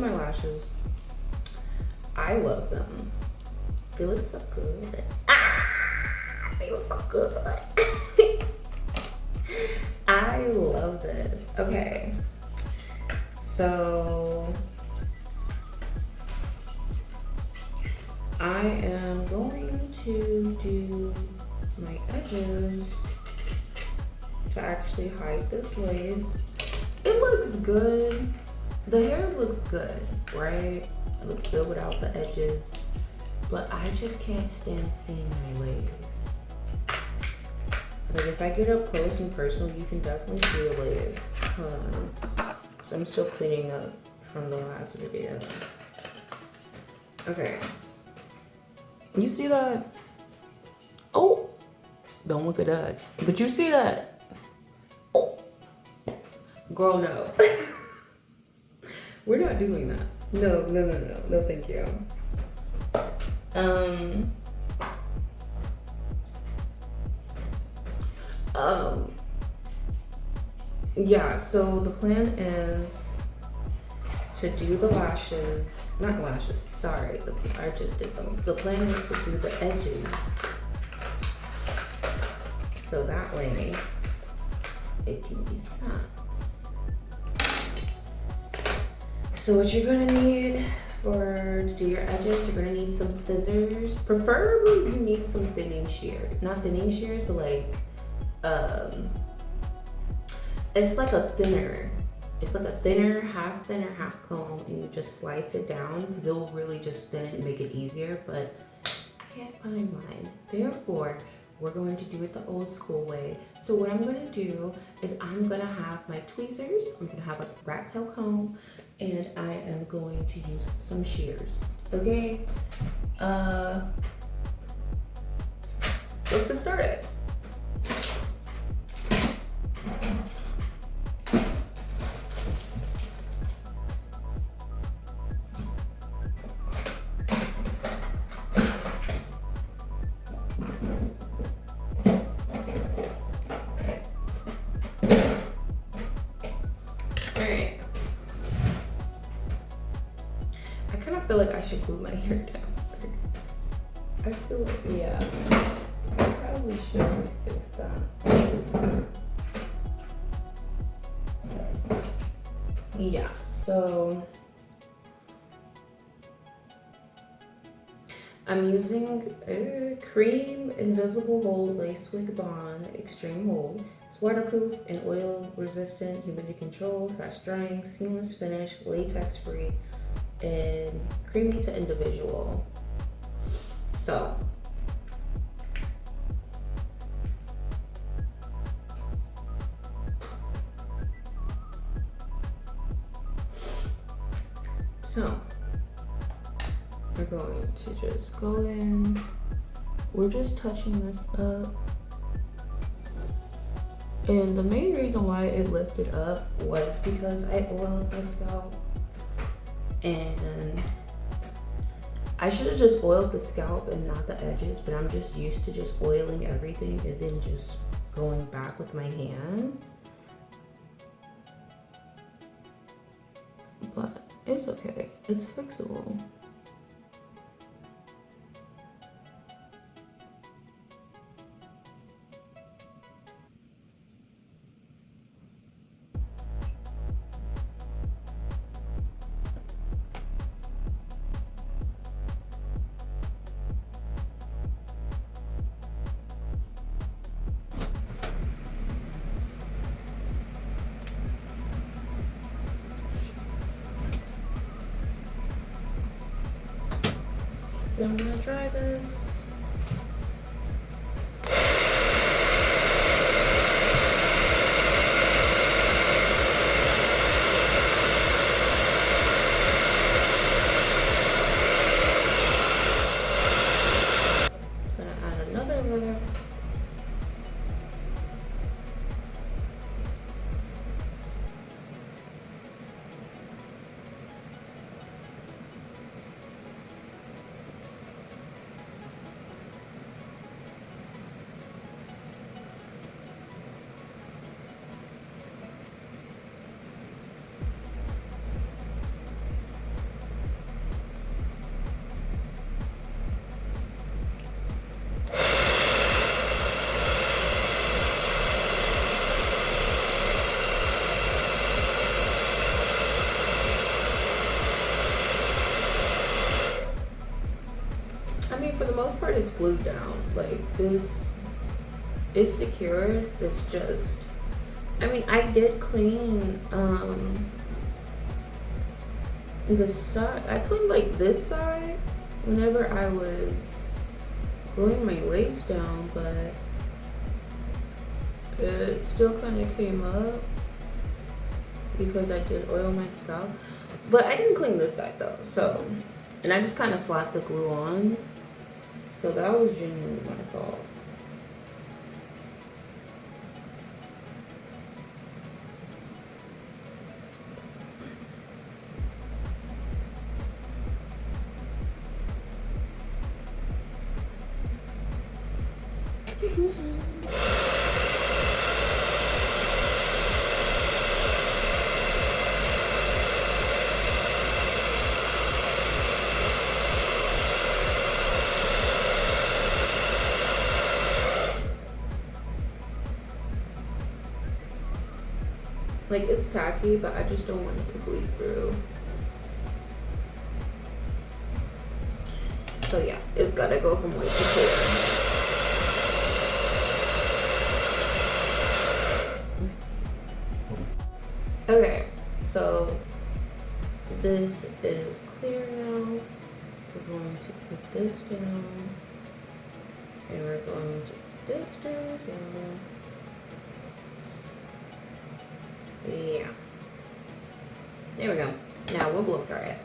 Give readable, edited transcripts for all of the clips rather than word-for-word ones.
my lashes. I love them. They look so good. They look so good. I love this. Okay. So I am going to do my edges to actually hide this lace. It looks good. The hair looks good, right? It looks good without the edges. But I just can't stand seeing my lace. Like if I get up close and personal, you can definitely see the lace. Hold on. So I'm still cleaning up from the last video. Okay. You see that? Oh, don't look at that. But you see that? Oh, girl, no. We're not doing that. No, thank you. Yeah, so the plan is to do the lashes, not lashes, sorry, I just did those. The plan is to do the edges. So that way it can be set. So what you're gonna need to do your edges, you're gonna need some scissors. Preferably you need some thinning shears. Not thinning shears, but like, it's like a thinner. It's like a thinner, half comb, and you just slice it down because it will really just thin it and make it easier, but I can't find mine. Therefore, we're going to do it the old school way. So what I'm gonna do is I'm gonna have my tweezers, I'm gonna have a rat tail comb, and I am going to use some shears, okay? Let's get started. Alright. I kind of feel like I should glue my hair down first. I feel like, yeah. I probably should fix that. Yeah, so I'm using a Cream Invisible Hold Lace Wig Bond Extreme Hold. It's waterproof and oil resistant, humidity control, fast drying, seamless finish, latex free, and creamy to individual. So we're going to just go in. We're just touching this up. And the main reason why it lifted up was because I oiled my scalp. And I should have just oiled the scalp and not the edges, but I'm just used to just oiling everything and then just going back with my hands. But it's okay, it's fixable. I'm gonna try this. Gonna add another layer. mean, for the most part, it's glued down. Like, this is secure. It's just, I mean, I did clean, the side. I cleaned, like, this side whenever I was gluing my lace down, but it still kind of came up because I did oil my scalp. But I didn't clean this side though, so, and I just kind of slapped the glue on, so that was genuinely my fault. Like, it's tacky, but I just don't want it to bleed through. So yeah, it's gotta go from white to clear. Okay, so this is clear now. We're going to put this down. And we're going to put this down as well. Yeah. There we go. Now we'll blow dry it.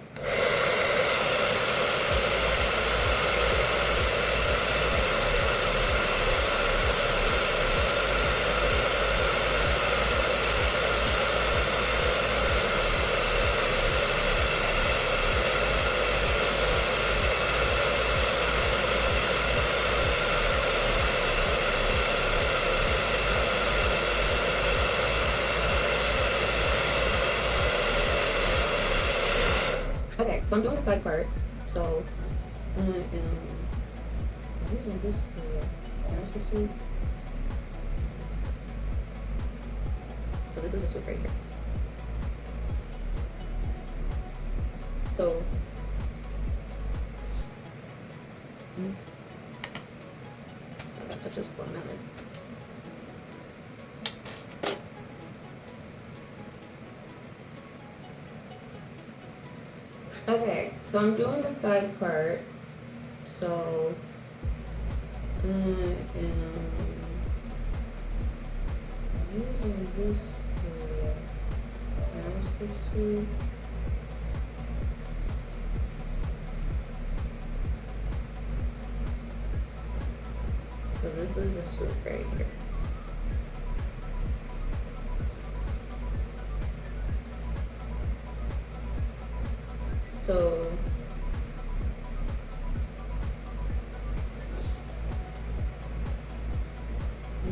Okay, so I'm doing the side part. So I am using this master suit. So this is the suit right here. So I gotta touch this one minute. Okay, so I'm doing the side part. So I am using this master suit. So this is the suit right here. So I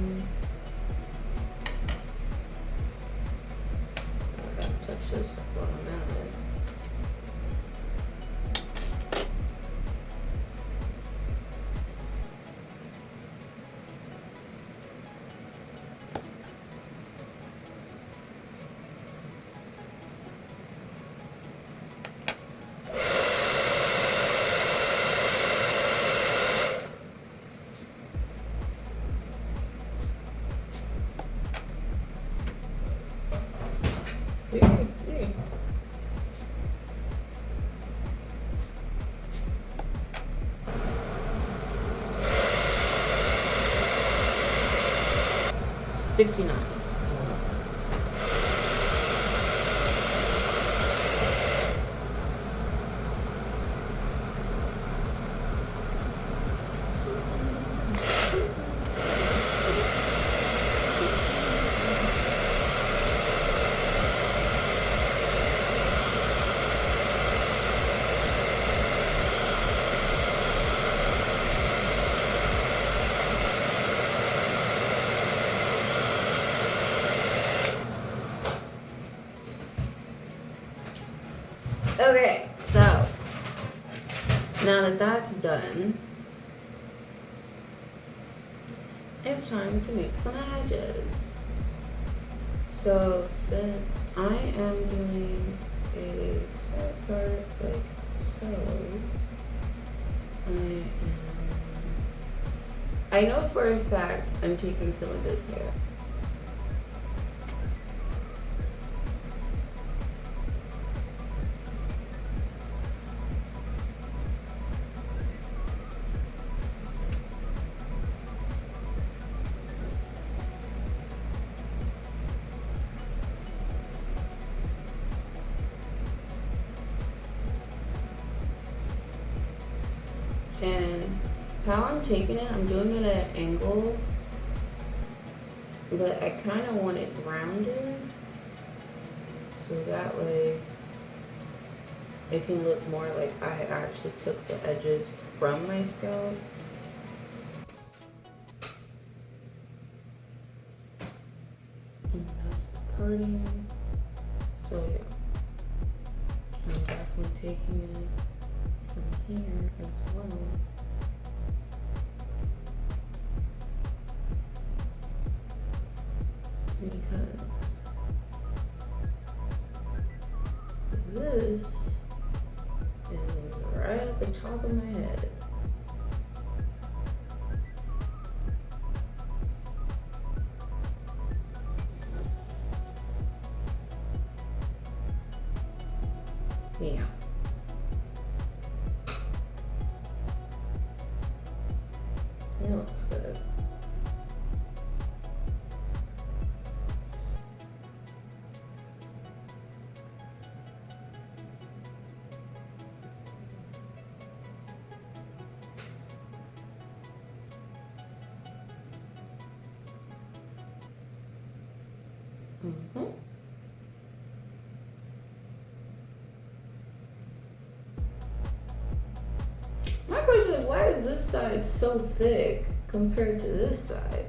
gotta touch this while I'm at it. Yeah. 69. Okay, so now that that's done, it's time to make some edges. So since I am doing a side part like so, I am I know for a fact I'm taking some of this hair. And how I'm taking it, I'm doing it at an angle, but I kind of want it rounded, so that way it can look more like I actually took the edges from my scalp. And that's the parting. So yeah, I'm definitely taking it from here as well. Because this is right at the top of my head. Yeah. It looks good. Mm-hmm. My question is, why is this side so thick compared to this side?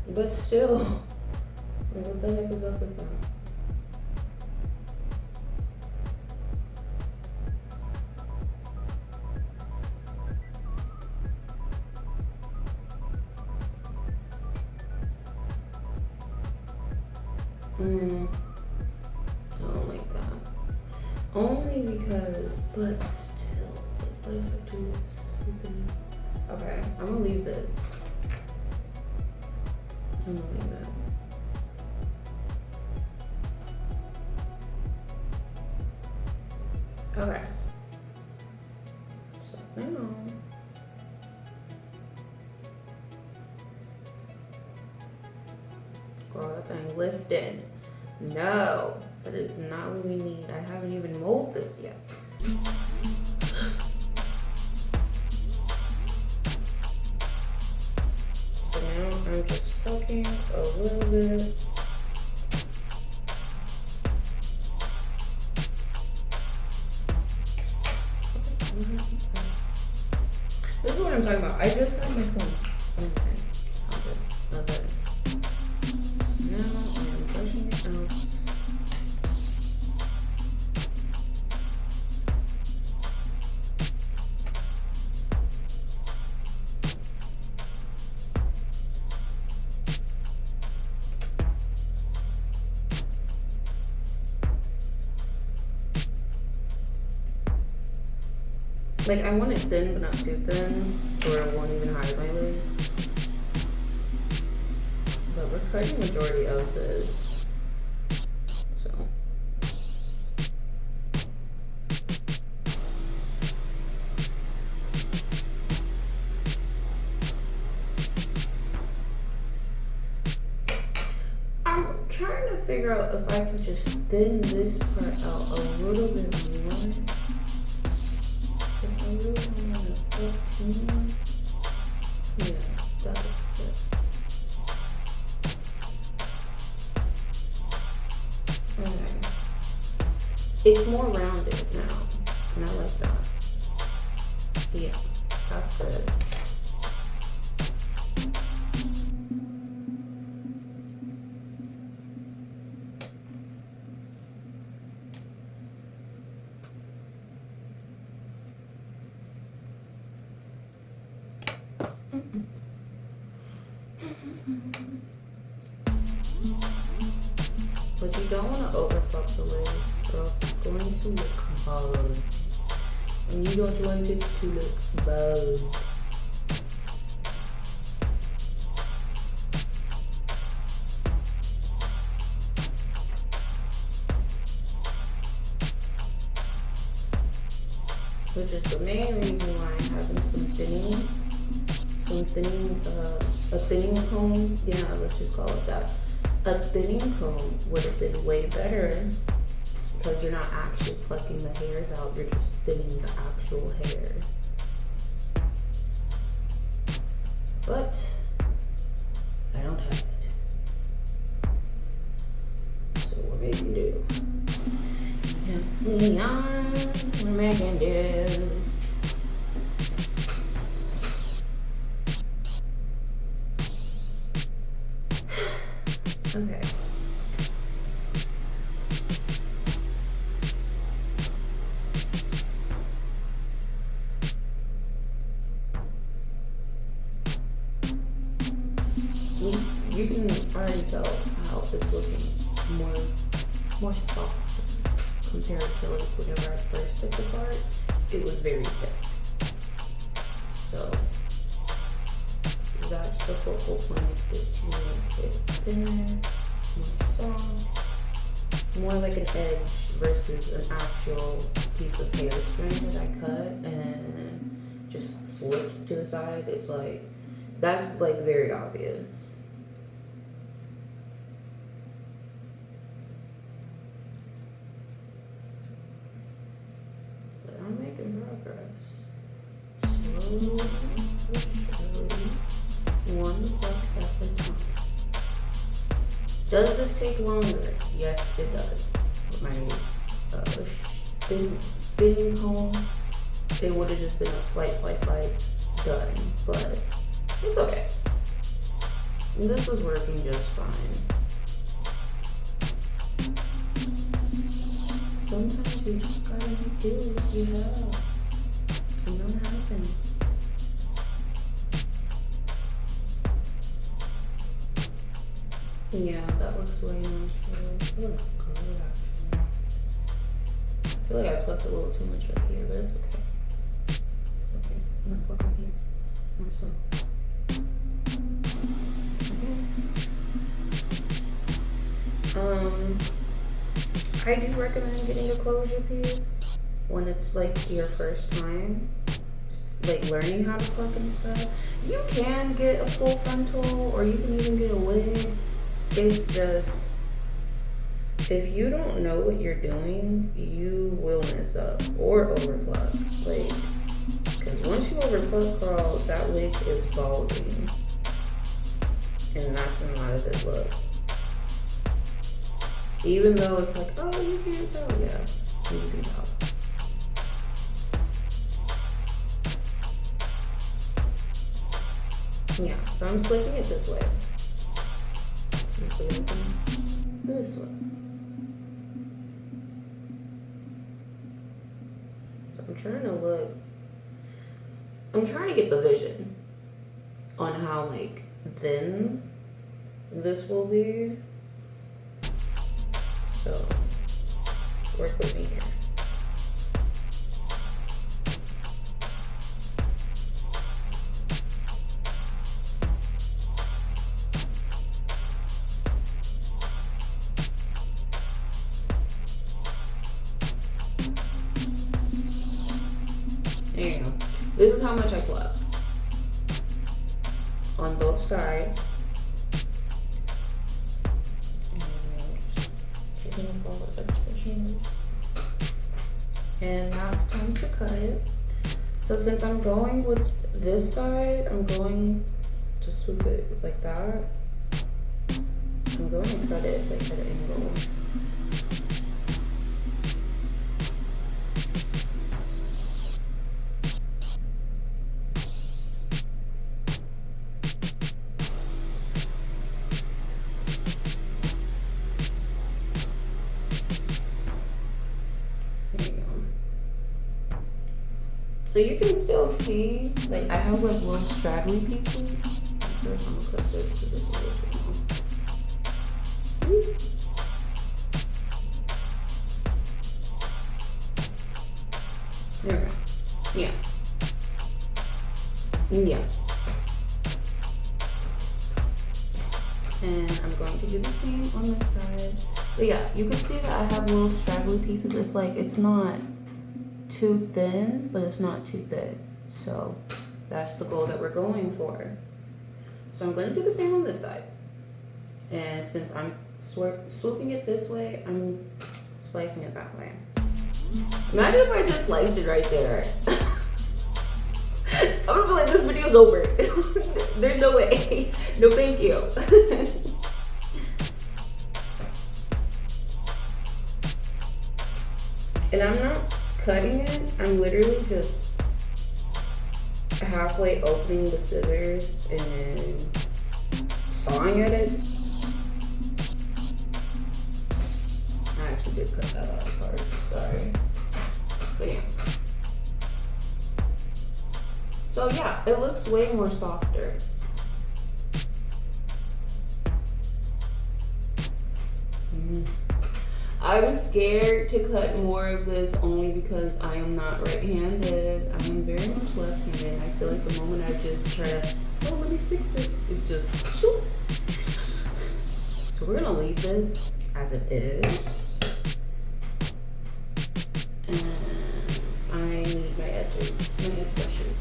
But still, like, what the heck is up with that? I don't like that. Only because, but still, like, what if I do this? Okay, I'm gonna leave this. I'm gonna leave that. Okay. So now, girl, that thing lifted. No, that is not what we need. I haven't even molded this yet. So now I'm just poking a little bit. This is what I'm talking about. I just got my phone. Okay. Okay. Now I'm brushing it out. Like, I want it thin, but not too thin, or it won't even hide my lace. But we're cutting the majority of this, so. I'm trying to figure out if I can just thin this part out a little bit more. I really want to put too much. Yeah, that looks good. Okay. It's more rounded now, and I like that. Yeah, that's good. But you don't want to overfuck the lace, or else it's going to look bald. And you don't want this to look bald. is the main reason why I'm having a thinning comb. Yeah, let's just call it that. A thinning comb would have been way better because you're not actually plucking the hairs out, you're just thinning the actual hair. But I don't have it. So we're making do. Yes, we are. We're making do. Okay. You can already tell how it's looking more soft compared to like whenever I first took the part. It was very thick. So that's the focal point, is to make it thinner, more soft, more like an edge versus an actual piece of hair string that I cut and just slipped to the side. It's like, that's like very obvious. But I'm making progress. Slowly, one pluck at a time. Does this take longer? Yes, it does. With my thinning comb, it would have just been a slice, done. But it's okay. This is working just fine. Sometimes you just gotta make do with what you have. It's gonna happen. Yeah, that looks way natural. It looks good, actually. I feel like I plucked a little too much right here, but it's okay. Okay, I'm gonna pluck right here. More so. Okay. I do recommend getting a closure piece when it's like your first time, like learning how to pluck and stuff. You can get a full frontal, or you can even get a wig. It's just, if you don't know what you're doing, you will mess up or overpluck. Like, because once you overpluck, girl, that wig is balding, and that's not a good look. Even though it's like, oh, you can't tell, yeah, you can tell. Yeah, so I'm slicking it this way. I'm slicking it this way. So I'm trying to get the vision on how like thin this will be. So work with me here. There you go. This is how much I pluck on both sides. And now it's time to cut it. So since I'm going with this side, I'm going to swoop it like that. I'm going to cut it like at an angle. So you can still see, like I have like little straggly pieces. First I'm gonna cut this to this original. There we go. Yeah. Yeah. And I'm going to do the same on this side. But yeah, you can see that I have little straggly pieces. It's like, it's not too thin, but it's not too thick. So that's the goal that we're going for. So I'm going to do the same on this side. And since I'm swooping it this way, I'm slicing it that way. Imagine if I just sliced it right there. I'm gonna be like, this video's over. There's no way. No, thank you. And I'm not cutting it. I'm literally just halfway opening the scissors and then sawing at it. I actually did cut that off part. Sorry. But yeah. So yeah, it looks way more softer. I'm scared to cut more of this only because I am not right-handed. I am very much left-handed. I feel like the moment I just try to, oh, let me fix it, it's just, shoop. So we're gonna leave this as it is. And I need my edges, my edge brushes.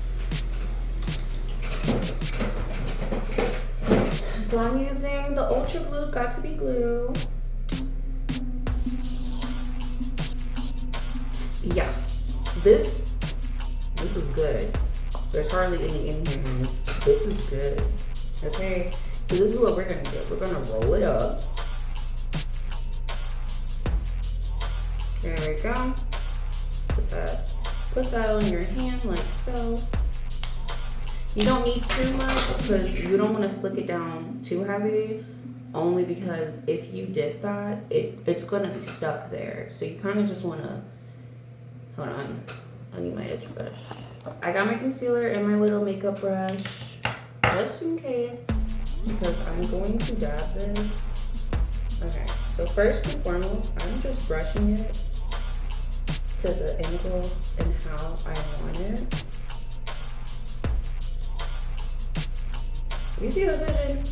So I'm using the Ultra Glue Got2b glue. Yeah, this is good. There's hardly any in here, honey. This is good. Okay, so this is what we're gonna do. We're gonna roll it up. There we go. Put that on your hand like so. You don't need too much because you don't want to slick it down too heavy. Only because if you did that, it's gonna be stuck there. So you kind of just want to. Hold on, I need my edge brush. I got my concealer and my little makeup brush, just in case, because I'm going to dab this. Okay, so first and foremost, I'm just brushing it to the angle and how I want it. You see the vision?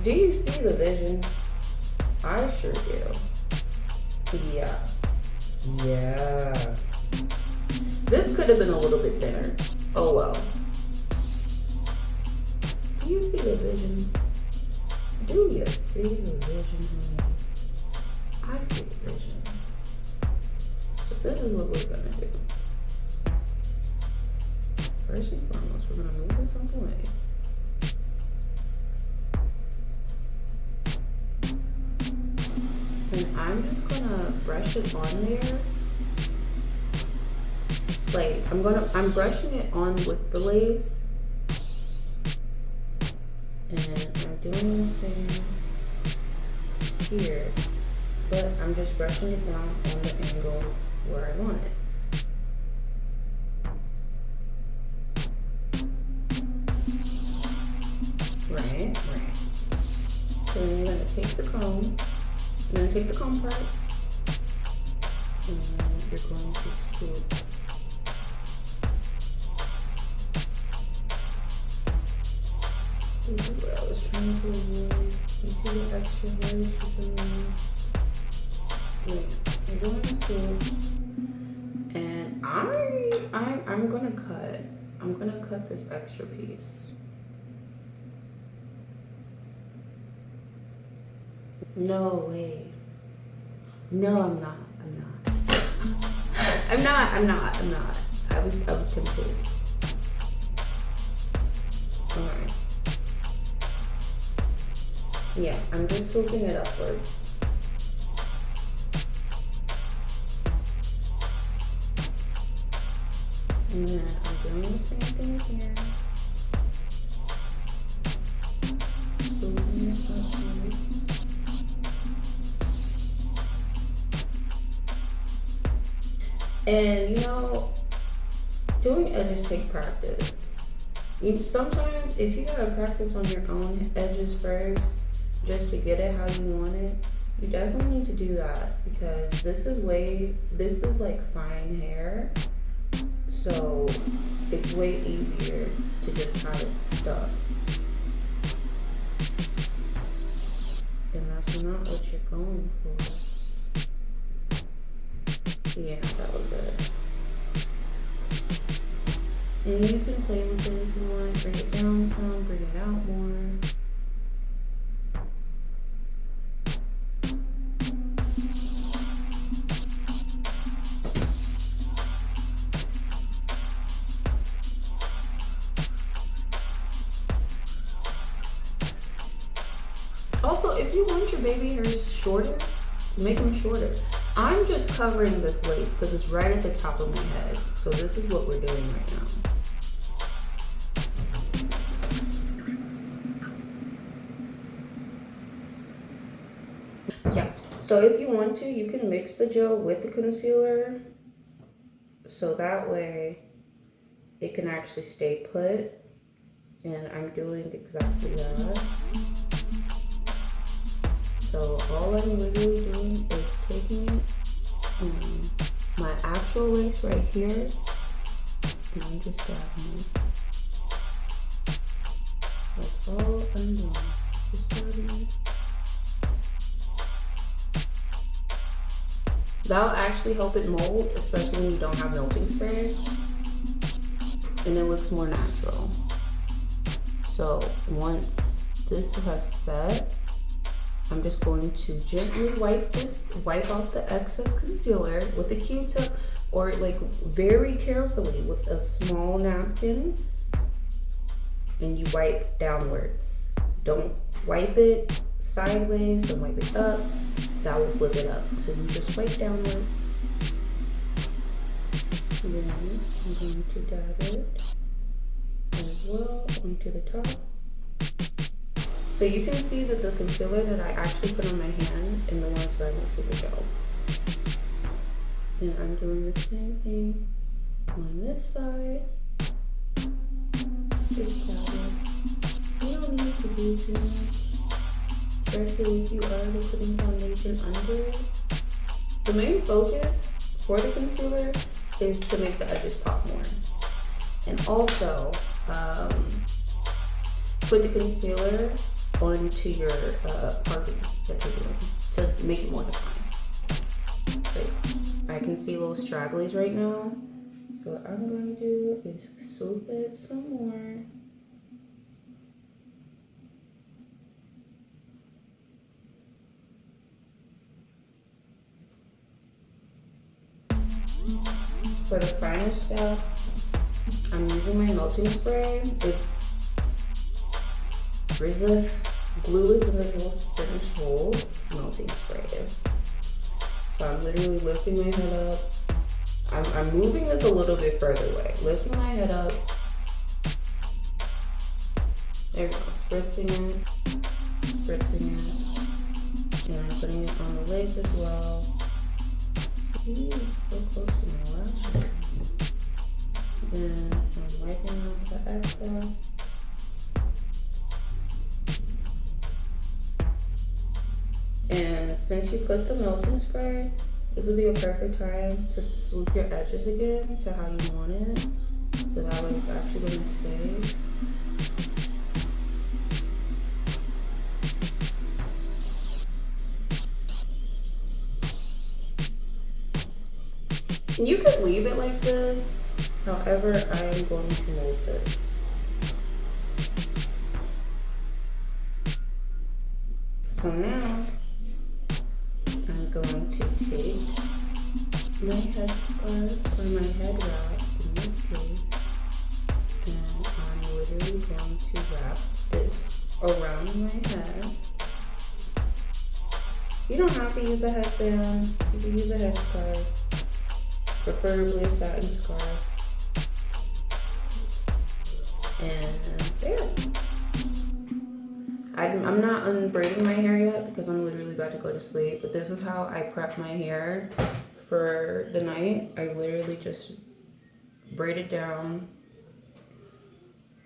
Do you see the vision? I sure do. Yeah. Yeah. This could have been a little bit thinner. Oh well. Do you see the vision? Do you see the vision, honey? I see the vision. So this is what we're gonna do. First and foremost, we're gonna move this out the way. And I'm just gonna brush it on there. Like, I'm brushing it on with the lace. And I'm doing the same here. But I'm just brushing it down on the angle where I want it. Right. So then you're gonna take the comb. You're gonna take the comb part. And then you're going to swoop. This is what I was trying to avoid. You see the extra hairs just in there? Wait, you're going to swoop. And I'm gonna cut. I'm gonna cut this extra piece. No way. No, I'm not. I'm not. I was tempted. Alright. Yeah, I'm just swooping it upwards. And then I'm doing the same thing here. Swooping it upwards. And you know, doing edges take practice. Sometimes if you gotta practice on your own edges first, just to get it how you want it, you definitely need to do that, because this is like fine hair, so it's way easier to just have it stuck. And that's not what you're going for. Yeah, that was good. And you can play with it if you want. Bring it down some, bring it out more. Also, if you want your baby hairs shorter, make them shorter. I'm just covering this lace because it's right at the top of my head. So this is what we're doing right now. Yeah, so if you want to, you can mix the gel with the concealer. So that way it can actually stay put. And I'm doing exactly that. So all I'm literally doing is taking it, my actual lace right here, and I'm just dabbing it. That's all I'm doing, just dabbing it. That'll actually help it mold, especially when you don't have melting spray, and it looks more natural. So once this has set, I'm just going to gently wipe off the excess concealer with a Q-tip, or like very carefully with a small napkin, and you wipe downwards. Don't wipe it sideways, don't wipe it up, that will flip it up. So you just wipe downwards. And then I'm going to dab it as well onto the top. So you can see that the concealer that I actually put on my hand and the ones that I went to the gel. And I'm doing the same thing on this side. Just dab it. You don't need to do too much, especially if you are putting foundation under it. The main focus for the concealer is to make the edges pop more. And also, put the concealer onto your parting that you're doing to make it more defined. So I can see little stragglies right now. So what I'm going to do is swoop it some more. For the finer step, I'm using my melting spray. It's Rizif Glue is Originals Finish Hold melting spray. So I'm literally lifting my head up. I'm moving this a little bit further away. Lifting my head up. There we go. Spritzing it. Spritzing it. And I'm putting it on the lace as well. Ooh, so close to my lash. Then I'm wiping off the excess. And since you put the melting spray, this will be a perfect time to swoop your edges again to how you want it. So that way it's actually going to stay. And you could leave it like this. However, I am going to mold this. So now, I'm going to take my headscarf or my head wrap in this case, and I'm literally going to wrap this around my head. You don't have to use a headband, you can use a headscarf, preferably a satin scarf. And there. I'm not unbraiding my hair yet because I'm literally about to go to sleep, but this is how I prep my hair for the night. I literally just braid it down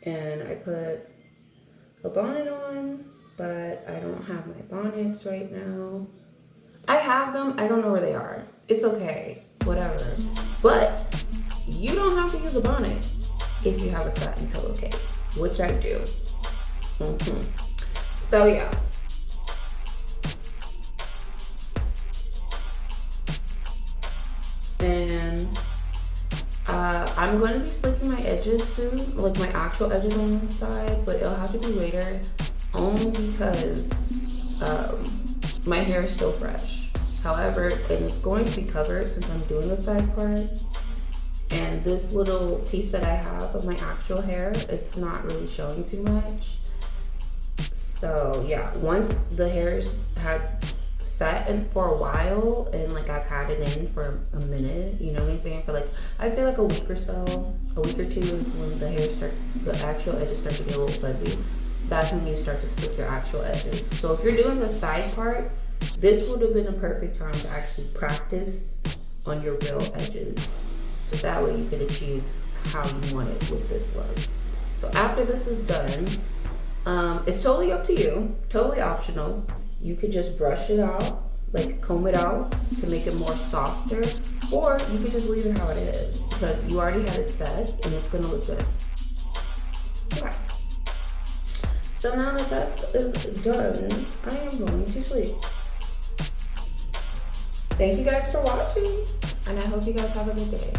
and I put a bonnet on, but I don't have my bonnets right now. I have them, I don't know where they are. It's okay, whatever. But you don't have to use a bonnet if you have a satin pillowcase, which I do. So yeah. And I'm going to be slicking my edges soon, like my actual edges on this side, but it'll have to be later only because my hair is still fresh. However, and it's going to be covered since I'm doing the side part. And this little piece that I have of my actual hair, it's not really showing too much. So yeah, once the hairs had set in for a while and like I've had it in for a minute, you know what I'm saying? For like, I'd say like a week or so, a week or two is when the actual edges start to get a little fuzzy. That's when you start to slick your actual edges. So if you're doing the side part, this would have been a perfect time to actually practice on your real edges. So that way you could achieve how you want it with this look. So after this is done, it's totally up to you, totally optional. You could just brush it out, like comb it out to make it more softer, or you could just leave it how it is because you already had it set and it's gonna look good. Okay. So now that this is done, I am going to sleep. Thank you guys for watching, and I hope you guys have a good day.